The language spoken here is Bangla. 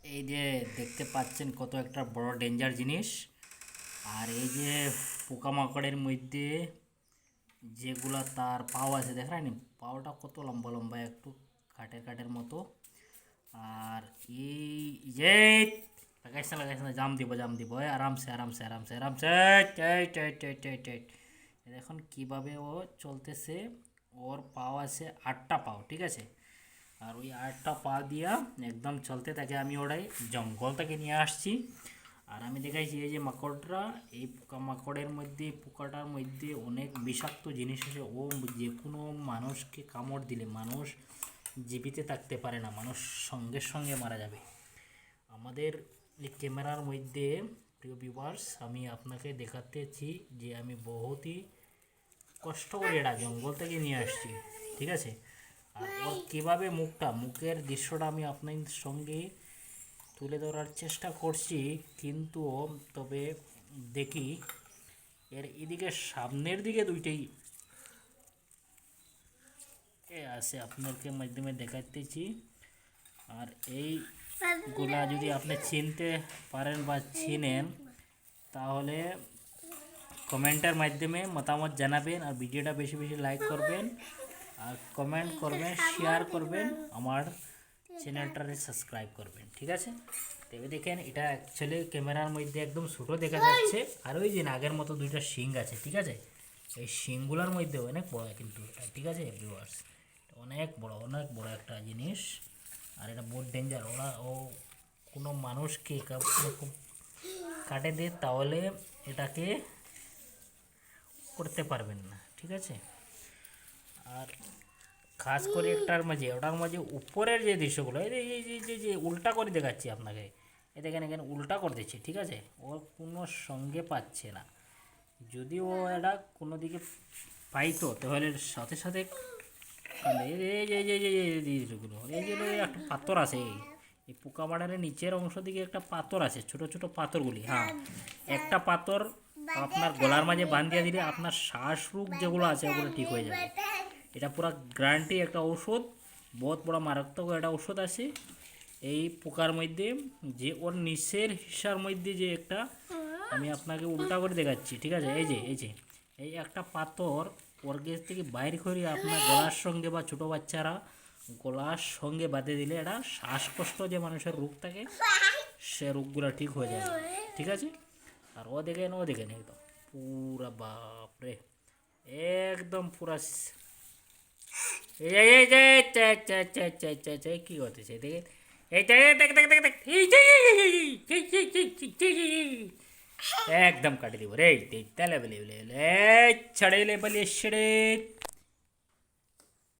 এই যে দেখতে পাচ্ছেন কত একটা বড় ডেঞ্জার জিনিস। আর এই যে পোকামাকড়ের মধ্যে যেগুলা তার পাও আছে, দেখেন পাওটা কত লম্বা লম্বা, একটু কাঠের কাঠের মতো। আর এই যে লাগাইছে না, জাম দিব আরামসে আরামসে আরামসে আরামসে। দেখুন কিভাবে ও চলতেছে। ওর পাও আছে 8টা পাও, ঠিক আছে। আর ওই 8টা পা দিয়া একদম চলতে থাকে। আমি ওটাই জঙ্গল থেকে নিয়ে আসছি। আর আমি দেখাইছি এই যে মাকড়টা, এই পোকা মাকড়ের মধ্যে, পোকাটার মধ্যে অনেক বিষাক্ত জিনিস আছে। ও যে কোনো মানুষকে কামড় দিলে মানুষ জীবিত থাকতে পারে না, মানুষ সঙ্গে সঙ্গে মারা যাবে। আমাদের এই ক্যামেরার মধ্যে, প্রিয় ভিউয়ার্স, আমি আপনাকে দেখাতেছি যে আমি বহুতই কষ্ট করে এটা জঙ্গল থেকে নিয়ে আসছি, ঠিক আছে। আর ওর কীভাবে মুখের দৃশ্যটা আমি আপনাদের সঙ্গে তুলে ধরার চেষ্টা করছি, কিন্তু তবে দেখি এর এদিকে সামনের দিকে দুইটাই আছে, আপনাকে মাধ্যমে দেখাতেছি। আর এইগুলা যদি আপনি চিনতে পারেন বা চিনেন, তাহলে কমেন্টের মাধ্যমে মতামত জানাবেন। আর ভিডিওটা বেশি বেশি লাইক করবেন, আর কমেন্ট করবেন, শেয়ার করবেন, আমার চ্যানেলটারে সাবস্ক্রাইব করবেন, ঠিক আছে। তবে দেখেন এটা অ্যাকচুয়ালি ক্যামেরার মধ্যে একদম ছোটো দেখা যাচ্ছে। আর ওই যে নাগের মতো দুইটা শিং আছে, ঠিক আছে। এই শিংগুলোর মধ্যে অনেক বড় কিন্তু এটা, ঠিক আছে ভিউয়ার্স। অনেক বড় একটা জিনিস। আর এটা বহুত ডেঞ্জার। ও কোনো মানুষকে খুব কাটে দেয় তাহলে এটাকে করতে পারবেন না, ঠিক আছে। আর খাস করে ওটার মাঝে উপরের যে দৃশ্যগুলো, এই যে এই যে যে যে উল্টা করে দেখাচ্ছি আপনাকে, এ দেখেন এখানে উল্টা করে দিচ্ছি, ঠিক আছে। ওর কোনো সঙ্গে পাচ্ছে না। যদি ও এটা কোনো দিকে পাইতো তাহলে সাথে সাথে এই যে এই যে এই যে এই যে এই যে দৃশ্যগুলো, এই যে একটা পাথর আছে, এই পোকা মারার নিচের অংশ দিকে একটা পাথর আছে, ছোট ছোট পাথরগুলি। হ্যাঁ, একটা পাথর আপনার গলার মাঝে বান্ধিয়ে দিলে আপনার শ্বাস রোগ যেগুলো আছে ওগুলো ঠিক হয়ে যাবে। এটা পুরো গ্যারান্টি একটা ঔষধ, বহুত বড় মারাত্মক একটা ঔষধ আছে এই পোকার মধ্যে। যে ওর নিচের হিসার মধ্যে যে একটা, আমি আপনাকে উল্টা করে দেখাচ্ছি, ঠিক আছে। এই একটা পাথর ওর গেছ থেকে বাইর করে আপনার গলার সঙ্গে বা ছোটো বাচ্চারা গলার সঙ্গে বাঁধে দিলে এটা শ্বাসকষ্ট যে মানুষের রোগ থাকে সে রোগগুলো ঠিক হয়ে যাবে, ঠিক আছে। আর ও দেখেন একদম পুরা, বাপরে, একদম পুরা। কি করতেছে দেখে, একদম কাটি দিব রে, তাহলে বলে ছাড়ে বলে